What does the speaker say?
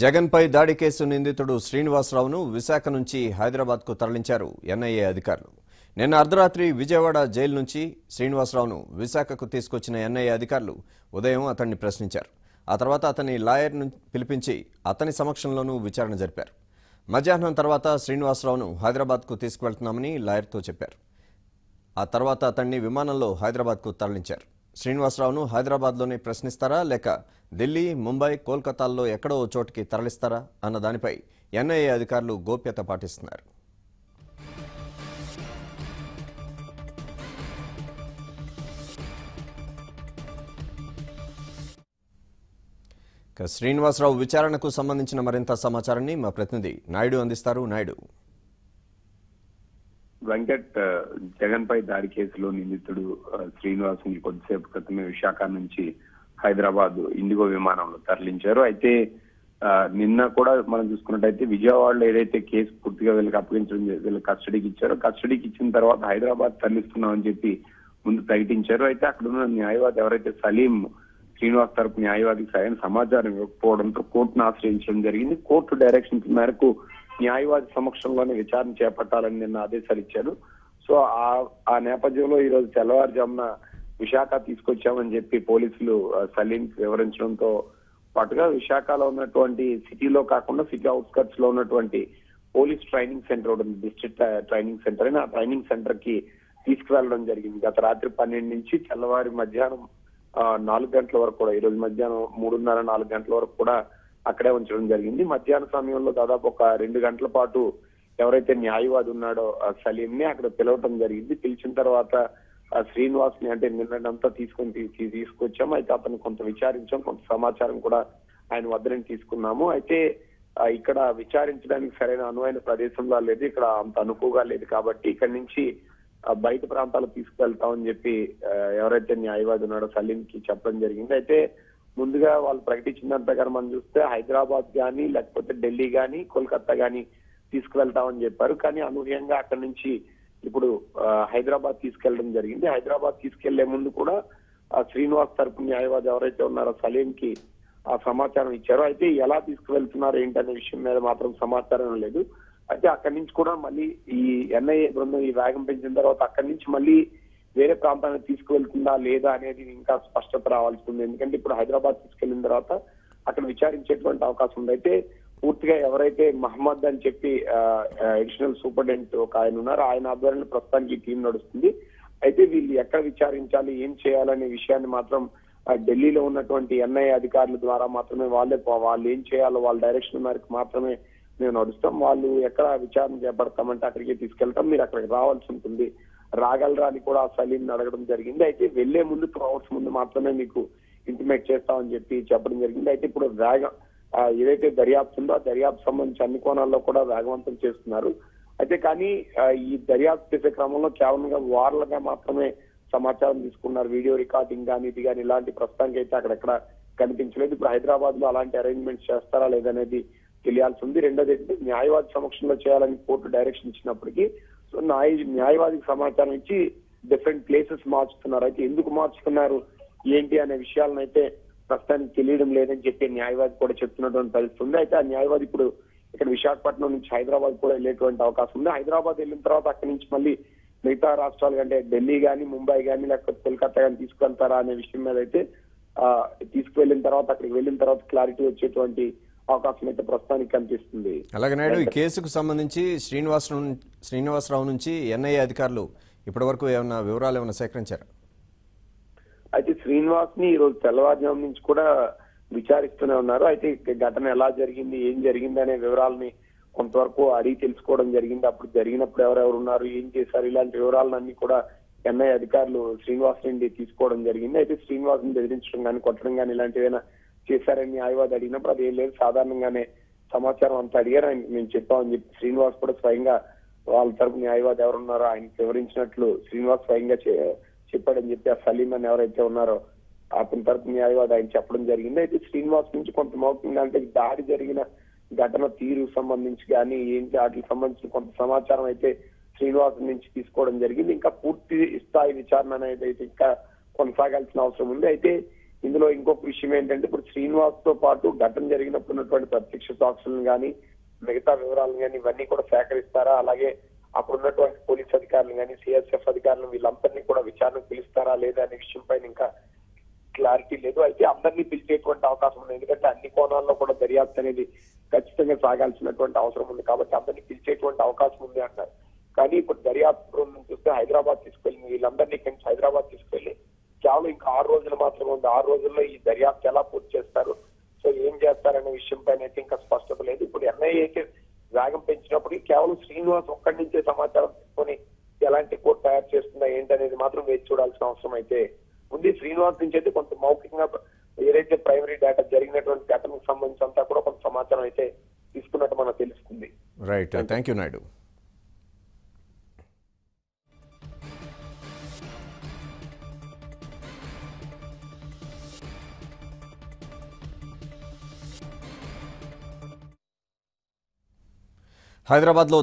జగన్పై దాడి కేసు నిందితుడు శ్రీనివాసరావును విశాఖ నుంచి హైదరాబాద్కు తరలించారు ఎన్ఐఏ అధికారులు. నిన్న అర్ధరాత్రి విజయవాడ జైలు నుంచి శ్రీనివాసరావును విశాఖకు తీసుకొచ్చిన ఎన్ఐఏ అధికారులు ఉదయం అతన్ని ప్రశ్నించారు. ఆ తర్వాత అతని లాయర్ను పిలిపించి అతని సమక్షంలోనూ విచారణ జరిపారు. మధ్యాహ్నం తర్వాత శ్రీనివాసరావును హైదరాబాద్కు తీసుకువెళ్తున్నామని లాయర్తో చెప్పారు. ఆ తర్వాత అతన్ని విమానంలో హైదరాబాద్కు తరలించారు. శ్రీనివాసరావును హైదరాబాద్లోనే ప్రశ్నిస్తారా లేక ఢిల్లీ, ముంబై, కోల్కతాల్లో ఎక్కడో చోటికి తరలిస్తారా అన్న దానిపై ఎన్ఐఏ అధికారులు గోప్యత పాటిస్తున్నారు. శ్రీనివాసరావు విచారణకు సంబంధించిన మరింత సమాచారాన్ని మా ప్రతినిధి నాయుడు అందిస్తారు. నాయుడు, వెంకట్, జగన్ పై దాడి కేసులో నిందితుడు శ్రీనివాస్ ని కొద్దిసేపు క్రితమే విశాఖ నుంచి హైదరాబాద్ ఇండిగో విమానంలో తరలించారు. అయితే నిన్న కూడా మనం చూసుకున్నట్టయితే విజయవాడలో ఏదైతే కేసు పూర్తిగా వీళ్ళకి అప్పగించడం, వీళ్ళకి కస్టడీకి ఇచ్చారో, కస్టడీకి ఇచ్చిన తర్వాత హైదరాబాద్ తరలిస్తున్నామని చెప్పి ముందు ప్రకటించారు. అయితే అక్కడ ఉన్న న్యాయవాది ఎవరైతే సలీం, శ్రీనివాస్ తరపు న్యాయవాదికి సరైన సమాచారం ఇవ్వకపోవడంతో కోర్టును ఆశ్రయించడం జరిగింది. కోర్టు డైరెక్షన్స్ మేరకు న్యాయవాది సమక్షంలోనే విచారణ చేపట్టాలని నిన్న ఆదేశాలు ఇచ్చారు. సో ఆ నేపథ్యంలో ఈ రోజు తెల్లవారుజామున విశాఖ తీసుకొచ్చామని చెప్పి పోలీసులు సలీం వివరించడంతో పాటుగా విశాఖలో ఉన్నటువంటి సిటీలో కాకుండా సిటీ అవుట్స్కట్స్ లో ఉన్నటువంటి పోలీస్ ట్రైనింగ్ సెంటర్ ఉంటుంది, డిస్ట్రిక్ట్ ట్రైనింగ్ సెంటర్ అని. ఆ ట్రైనింగ్ సెంటర్ కి తీసుకువెళ్ళడం జరిగింది. గత రాత్రి 12 నుంచి తెల్లవారి మధ్యాహ్నం 4 గంటల వరకు కూడా, ఈ రోజు మధ్యాహ్నం 3:30-4 గంటల వరకు కూడా అక్కడే ఉంచడం జరిగింది. మధ్యాహ్న సమయంలో దాదాపు ఒక 2 గంటల పాటు ఎవరైతే న్యాయవాది ఉన్నాడో సలీం ని అక్కడ పిలవటం జరిగింది. పిలిచిన తర్వాత శ్రీనివాస్ ని, అంటే నిన్నంతా తీసుకొచ్చాము. అయితే అతను కొంత విచారించాం, కొంత సమాచారం కూడా ఆయన వద్ద తీసుకున్నాము. అయితే ఇక్కడ విచారించడానికి సరైన అనువైన ప్రదేశంలో లేదు, ఇక్కడ అంత అనుకువగా లేదు కాబట్టి ఇక్కడ నుంచి బయట ప్రాంతాలకు తీసుకువెళ్తామని చెప్పి ఎవరైతే న్యాయవాది ఉన్నాడో సలీం కి చెప్పడం జరిగింది. అయితే ముందుగా వాళ్ళు ప్రకటించిన దాని ప్రకారం మనం చూస్తే హైదరాబాద్ గానీ లేకపోతే ఢిల్లీ గానీ కోల్కతా గానీ తీసుకువెళ్తామని చెప్పారు. కానీ అనూహ్యంగా అక్కడి నుంచి ఇప్పుడు హైదరాబాద్ తీసుకెళ్లడం జరిగింది. హైదరాబాద్ తీసుకెళ్లే ముందు కూడా శ్రీనివాస్ తరపు న్యాయవాది ఎవరైతే ఉన్నారో సలీం కి ఆ సమాచారం ఇచ్చారో. అయితే ఎలా తీసుకువెళ్తున్నారు ఏంటనే విషయం మీద మాత్రం సమాచారం లేదు. అయితే అక్కడి నుంచి కూడా మళ్ళీ ఈ ఎన్ఐఏ బృందం ఈ వేగం పెంచిన తర్వాత అక్కడి నుంచి మళ్ళీ వేరే ప్రాంతానికి తీసుకువెళ్తుందా లేదా అనేది ఇంకా స్పష్టత రావాల్సి ఉంది. ఎందుకంటే ఇప్పుడు హైదరాబాద్ తీసుకెళ్లిన తర్వాత అక్కడ విచారించేటువంటి అవకాశం ఉంది. అయితే పూర్తిగా ఎవరైతే మహమ్మద్ అని చెప్పి అడిషనల్ సూపరింటెండెంట్ ఒక ఆయన ఉన్నారు, ఆయన ఆధ్వర్యంలో ప్రస్తుతానికి టీం నడుస్తుంది. అయితే వీళ్ళు ఎక్కడ విచారించాలి, ఏం చేయాలనే విషయాన్ని మాత్రం ఢిల్లీలో ఉన్నటువంటి ఎన్ఐఏ అధికారుల ద్వారా మాత్రమే వాళ్ళు ఏం చేయాలో వాళ్ళ డైరెక్షన్ మేరకు మాత్రమే మేము నడుస్తాం. వాళ్ళు ఎక్కడ విచారణ చేపడతామంటే అక్కడికి తీసుకెళ్తాం, మీరు అక్కడికి రావాల్సి ఉంటుంది, రాగలరా అని కూడా సలీం అడగడం జరిగింది. అయితే వెళ్లే ముందు 2 hours ముందు మాత్రమే మీకు ఇంటిమేట్ చేస్తామని చెప్పి చెప్పడం జరిగింది. అయితే ఇప్పుడు ఏదైతే దర్యాప్తు ఉందో ఆ దర్యాప్తు సంబంధించి అన్ని కోణాల్లో కూడా వేగవంతం చేస్తున్నారు. అయితే కానీ ఈ దర్యాప్తు చేసే క్రమంలో కేవలంగా వార్లుగా మాత్రమే సమాచారం తీసుకున్నారు. వీడియో రికార్డింగ్ కానీ ఇది కానీ ఇలాంటి ప్రస్తుతానికి అయితే అక్కడెక్కడ కనిపించలేదు. ఇప్పుడు హైదరాబాద్ లో అలాంటి అరేంజ్మెంట్స్ చేస్తారా లేదనేది తెలియాల్సి ఉంది. రెండోది ఏంటంటే న్యాయవాది సమక్షంలో చేయాలని కోర్టు డైరెక్షన్ ఇచ్చినప్పటికీ సో న్యాయవాదికి సమాచారం ఇచ్చి డిఫరెంట్ ప్లేసెస్ మార్చుతున్నారు. అయితే ఎందుకు మార్చుతున్నారు ఏంటి అనే విషయాలను అయితే ప్రస్తుతానికి తెలియడం లేదని చెప్పి న్యాయవాది కూడా చెప్తున్నటువంటి తెలుస్తుంది. అయితే ఆ న్యాయవాది ఇప్పుడు ఇక్కడ విశాఖపట్నం నుంచి హైదరాబాద్ కూడా వెళ్ళేటువంటి అవకాశం ఉంది. హైదరాబాద్ వెళ్ళిన తర్వాత అక్కడి నుంచి మళ్ళీ మిగతా రాష్ట్రాలు అంటే ఢిల్లీ కానీ, ముంబై కానీ లేకపోతే కోల్కతా కానీ తీసుకువెళ్తారా అనే విషయం మీద అయితే తీసుకువెళ్ళిన తర్వాత అక్కడికి వెళ్ళిన తర్వాత క్లారిటీ వచ్చేటువంటి అవకాశం అయితే ప్రస్తుతానికి కనిపిస్తుంది. అలాగే నాయుడు, ఈ కేసుకు సంబంధించి శ్రీనివాసరావు నుంచి ఎన్ఐఏ అధికారులు ఇప్పటి వరకు ఏమైనా వివరాలు ఏమైనా సేకరించారు? అయితే శ్రీనివాస్ ని ఈ రోజు తెల్లవారుజాము నుంచి కూడా విచారిస్తూనే ఉన్నారు. అయితే ఘటన ఎలా జరిగింది, ఏం జరిగింది అనే వివరాలని కొంతవరకు అడిగి తెలుసుకోవడం జరిగింది. అప్పుడు జరిగినప్పుడు ఎవరెవరు ఉన్నారు, ఏం చేశారు, ఇలాంటి వివరాలన్నీ కూడా ఎన్ఐఏ అధికారులు శ్రీనివాస్ నుండి తీసుకోవడం జరిగింది. అయితే శ్రీనివాస్ ని బెదిరించడం కానీ, కొట్టడం కానీ ఇలాంటివైనా చేశారని న్యాయవాది అడిగినప్పుడు అది ఏం లేదు, సాధారణంగానే సమాచారం అంతా అడిగారు, ఆయన మేము చెప్పామని చెప్పి శ్రీనివాస్ కూడా స్వయంగా వాళ్ళ తరపు న్యాయవాది ఎవరున్నారో ఆయనకు వివరించినట్లు శ్రీనివాస్ స్వయంగా చెప్పాడని చెప్పి ఆ సలీం అని ఎవరైతే ఉన్నారో అతని తరపు న్యాయవాది ఆయన చెప్పడం జరిగింది. అయితే శ్రీనివాస్ నుంచి కొంత మౌఖికంగా అంటే దాడి జరిగిన ఘటన తీరు సంబంధించి కానీ ఏంటి వాటికి సంబంధించిన కొంత సమాచారం అయితే శ్రీనివాస్ నుంచి తీసుకోవడం జరిగింది. ఇంకా పూర్తి స్థాయి విచారణ అనేది అయితే ఇంకా కొనసాగాల్సిన అవసరం ఉంది. అయితే ఇందులో ఇంకొక విషయం ఏంటంటే ఇప్పుడు శ్రీనివాస్ తో పాటు ఘటన జరిగినప్పుడు ఉన్నటువంటి ప్రత్యక్ష సాక్షులను కానీ మిగతా వివరాలను కానీ ఇవన్నీ కూడా సేకరిస్తారా, అలాగే అప్పుడు ఉన్నటువంటి పోలీస్ అధికారులు కానీ సిఎస్ఎఫ్ అధికారులు వీళ్ళందరినీ కూడా విచారణకు పిలుస్తారా లేదా అనే విషయం పైన ఇంకా క్లారిటీ లేదు. అయితే అందరినీ పిలిచేటువంటి అవకాశం ఉంది, ఎందుకంటే అన్ని కోణాల్లో కూడా దర్యాప్తు అనేది ఖచ్చితంగా సాగాల్సినటువంటి అవసరం ఉంది కాబట్టి అందరినీ పిలిచేటువంటి అవకాశం ఉంది అంటారు. కానీ ఇప్పుడు దర్యాప్తు బృందం చూస్తే హైదరాబాద్ తీసుకెళ్లి వీళ్ళందరినీ ఇక్కడి నుంచి హైదరాబాద్ తీసుకెళ్లి కేవలం ఇంకా 6 రోజులు మాత్రమే ఉంది. 6 రోజుల్లో ఈ దర్యాప్తు ఎలా పూర్తి చేస్తారు, సో ఏం చేస్తారనే విషయం పైన అయితే ఇంకా స్పష్టత లేదు. ఇప్పుడు ఎన్ఐఏకి వేగం పెంచినప్పుడు కేవలం శ్రీనివాస్ ఒక్కడి నుంచే సమాచారం తీసుకొని ఎలాంటి కోర్టు తయారు చేస్తుందా ఏంటనేది మాత్రం వేచి చూడాల్సిన అవసరం అయితే ఉంది. శ్రీనివాస్ నుంచి అయితే కొంత మౌఖికంగా ఏదైతే ప్రైమరీ డేటా జరిగినటువంటి ఘటనకు సంబంధించి అంతా కూడా కొంత సమాచారం అయితే తీసుకున్నట్టు మనకు తెలుస్తుంది. Right, thank you Naidu. హైదరాబాద్లో